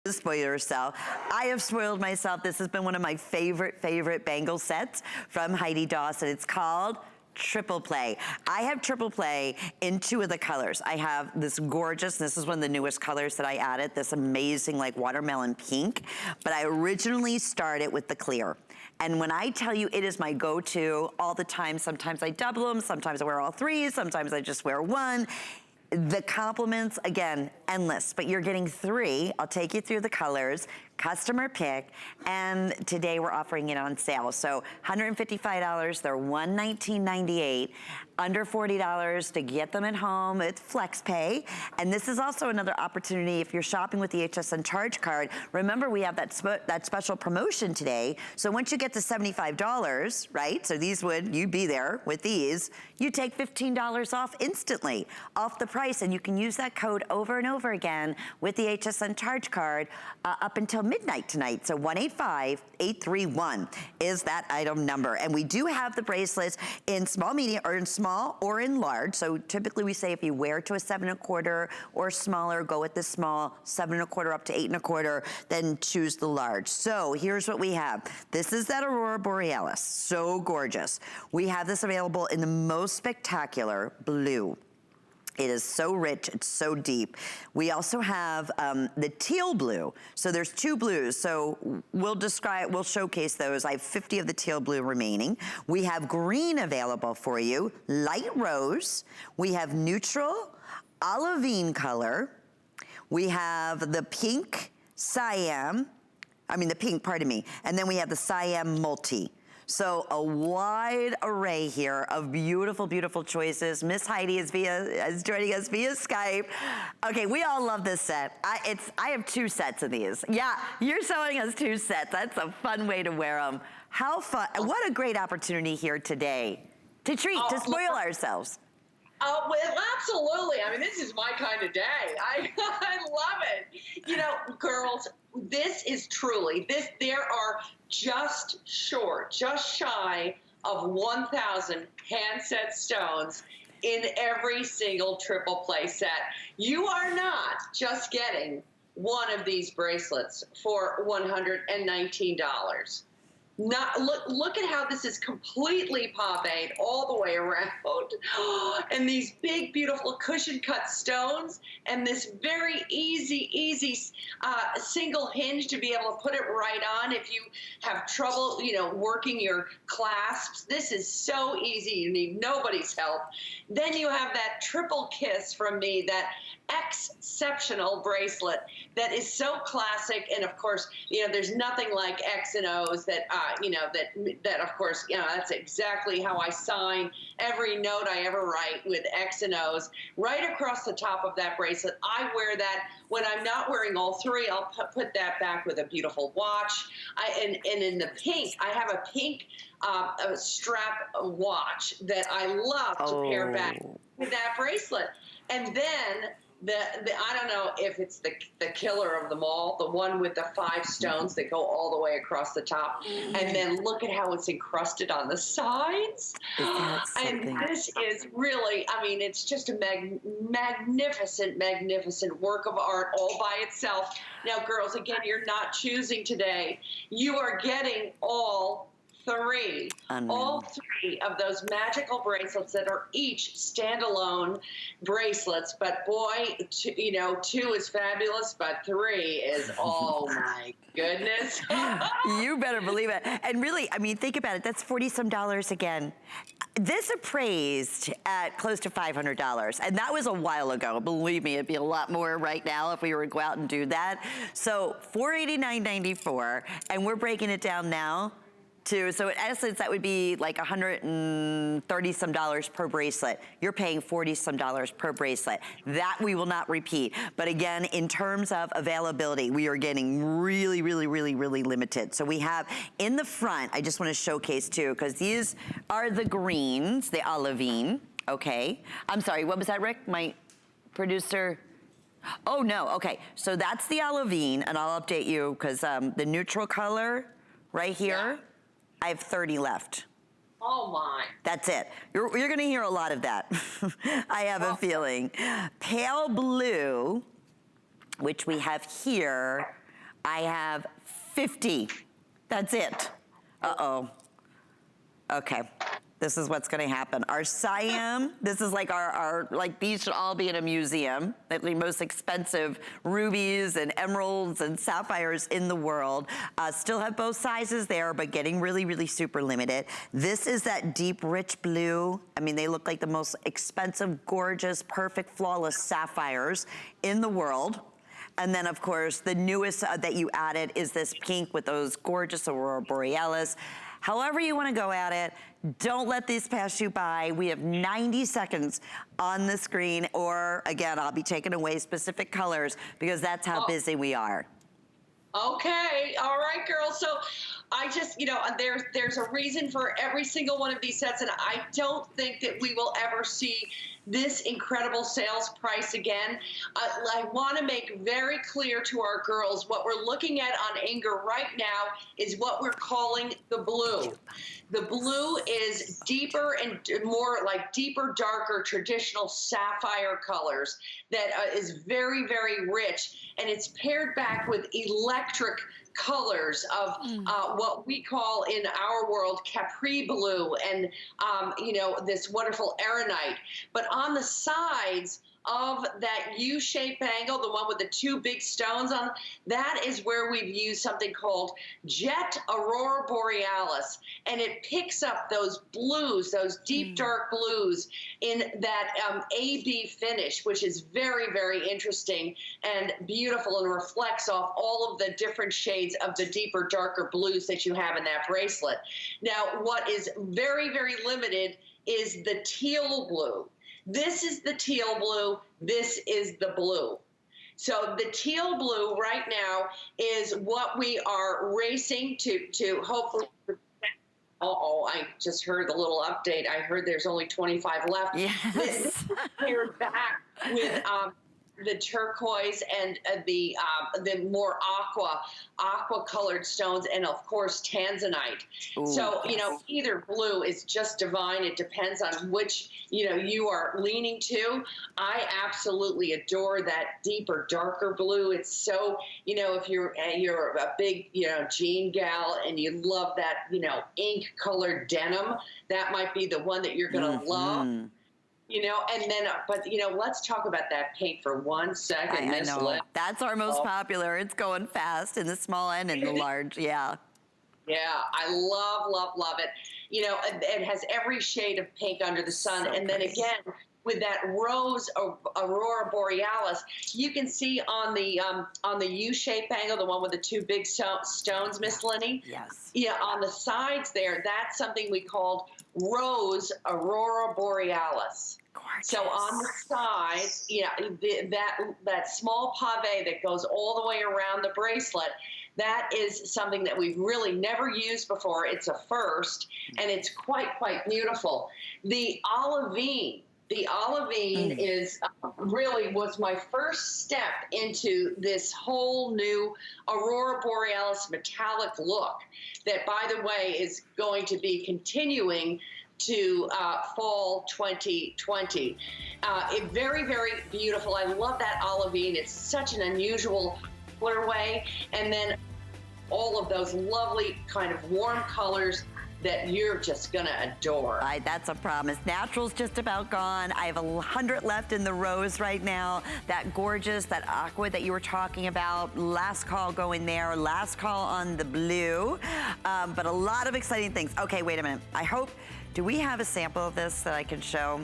Spoil yourself. I have spoiled myself. This has been one of my favorite bangle sets from Heidi Daus, and it's called Triple Play. I have Triple Play in 2 of the colors. I have this gorgeous, this is one of the newest colors that I added, this amazing like watermelon pink, but I originally started with the clear. And when I tell you it is my go-to all the time, sometimes I double them, sometimes I wear all 3, sometimes I just wear 1. The compliments, again, endless, but you're getting 3. I'll take you through the colors, customer pick, and today we're offering it on sale. So $155, they're $119.98, under $40 to get them at home. It's flex pay. And this is also another opportunity if you're shopping with the HSN charge card. Remember, we have that special promotion today. So once you get to $75, right? So these you'd be there with these, you take $15 off instantly, off the price, and you can use that code over and over again with the HSN charge card up until midnight tonight. So 185-831 is that item number. And we do have the bracelets in small, medium, or in small or in large. So typically we say if you wear to a 7 1/4 or smaller, go with the small, 7 1/4 up to 8 1/4, then choose the large. So here's what we have. This is that Aurora Borealis, so gorgeous. We have this available in the most spectacular blue. It is so rich, it's so deep. We also have the teal blue. So there's 2 blues. So we'll showcase those. I have 50 of the teal blue remaining. We have green available for you, light rose. We have neutral, olivine color. We have the pink cyan, the pink, pardon me. And then we have the cyan multi. So a wide array here of beautiful, beautiful choices. Miss Heidi is joining us via Skype. Okay, we all love this set. I have 2 sets of these. Yeah, you're showing us 2 sets. That's a fun way to wear them. How fun, what a great opportunity here today to to spoil ourselves. Well, absolutely. This is my kind of day. I love it. You know, girls, this is truly, there are just shy of 1,000 hand-set stones in every single Triple Play set. You are not just getting one of these bracelets for $119. Look at how this is completely pave all the way around. And these big, beautiful cushion cut stones and this very easy single hinge to be able to put it right on if you have trouble, working your clasps. This is so easy. You need nobody's help. Then you have that triple kiss from me, that XCeptional bracelet that is so classic. And of course, there's nothing like X and O's that, that of course, that's exactly how I sign every note I ever write, with X and O's right across the top of that bracelet. I wear that when I'm not wearing all 3. I'll put that back with a beautiful watch. And in the pink, I have a pink strap watch that I love to pair back with that bracelet. And then I don't know if it's the killer of them all, the one with the 5 stones that go all the way across the top. And then look at how it's encrusted on the sides. And this is really, it's just a magnificent work of art all by itself. Now, girls, again, you're not choosing today. You are getting all 3 of those magical bracelets that are each standalone bracelets. But boy, 2 is fabulous, but 3 is, oh my goodness. You better believe it. And really, think about it. That's $40-some again. This appraised at close to $500, and that was a while ago. Believe me, it'd be a lot more right now if we were to go out and do that. So $489.94, and we're breaking it down now. So in essence, that would be like $130-some per bracelet. You're paying $40-some per bracelet. That we will not repeat. But again, in terms of availability, we are getting really limited. So we have in the front, I just want to showcase too, because these are the greens, the olivine, okay. I'm sorry, what was that, Rick? My producer. Oh no, okay. So that's the olivine, and I'll update you because the neutral color right here, yeah. I have 30 left. Oh my. That's it. You're gonna hear a lot of that. I have a feeling. Pale blue, which we have here, I have 50. That's it. Uh-oh. Okay. This is what's gonna happen. Our Siam, this is like our like these should all be in a museum. Like the most expensive rubies and emeralds and sapphires in the world. Still have both sizes there, but getting really, really super limited. This is that deep, rich blue. I mean, they look like the most expensive, gorgeous, perfect, flawless sapphires in the world. And then, of course, the newest that you added is this pink with those gorgeous Aurora Borealis. However you want to go at it, don't let these pass you by. We have 90 seconds on the screen, or again, I'll be taking away specific colors because that's how busy we are. Okay, all right, girls. So I just, you know, there's a reason for every single one of these sets, and I don't think that we will ever see this incredible sales price again. I want to make very clear to our girls what we're looking at on Anger right now is what we're calling the blue. The blue is deeper and more like deeper, darker, traditional sapphire colors that is very, very rich, and it's paired back with electric colors of what we call in our world Capri blue and you know, this wonderful aeronite. But on the sides of that U-shaped bangle, the one with the two big stones on, that is where we've used something called Jet Aurora Borealis, and it picks up those blues, those deep dark blues in that AB finish, which is very, very interesting and beautiful and reflects off all of the different shades of the deeper, darker blues that you have in that bracelet. Now, what is very, very limited is the teal blue. This is the teal blue. This is the blue. So the teal blue right now is what we are racing to hopefully. I just heard a little update. I heard there's only 25 left. Yes. This is paired back with the turquoise and the more aqua colored stones, and of course tanzanite. Ooh, so yes. you know, either blue is just divine. It depends on which you are leaning to. I absolutely adore that deeper, darker blue. It's so, if you're a big jean gal and you love that ink colored denim, that might be the one that you're gonna love. And then, but let's talk about that pink for 1 second. I know. That's our most popular. It's going fast in the small and in the large. Yeah. Yeah, I love it. It has every shade of pink under the sun. So and then again, with that rose Aurora Borealis, you can see on the U-shaped bangle, the one with the two big stones, Miss Lenny. Yes. Yeah, on the sides there, that's something we called rose Aurora Borealis. Gorgeous. So on the sides, that small pave that goes all the way around the bracelet, that is something that we've really never used before. It's a first, and it's quite beautiful. The olivine is really was my first step into this whole new Aurora Borealis metallic look that, by the way, is going to be continuing to fall 2020. Very, very beautiful. I love that olivine. It's such an unusual colorway. And then all of those lovely kind of warm colors that you're just gonna adore. That's a promise. Natural's just about gone. I have 100 left in the rose right now. That gorgeous, that aqua that you were talking about. Last call going there. Last call on the blue. But a lot of exciting things. Okay, wait a minute. Do we have a sample of this that I can show?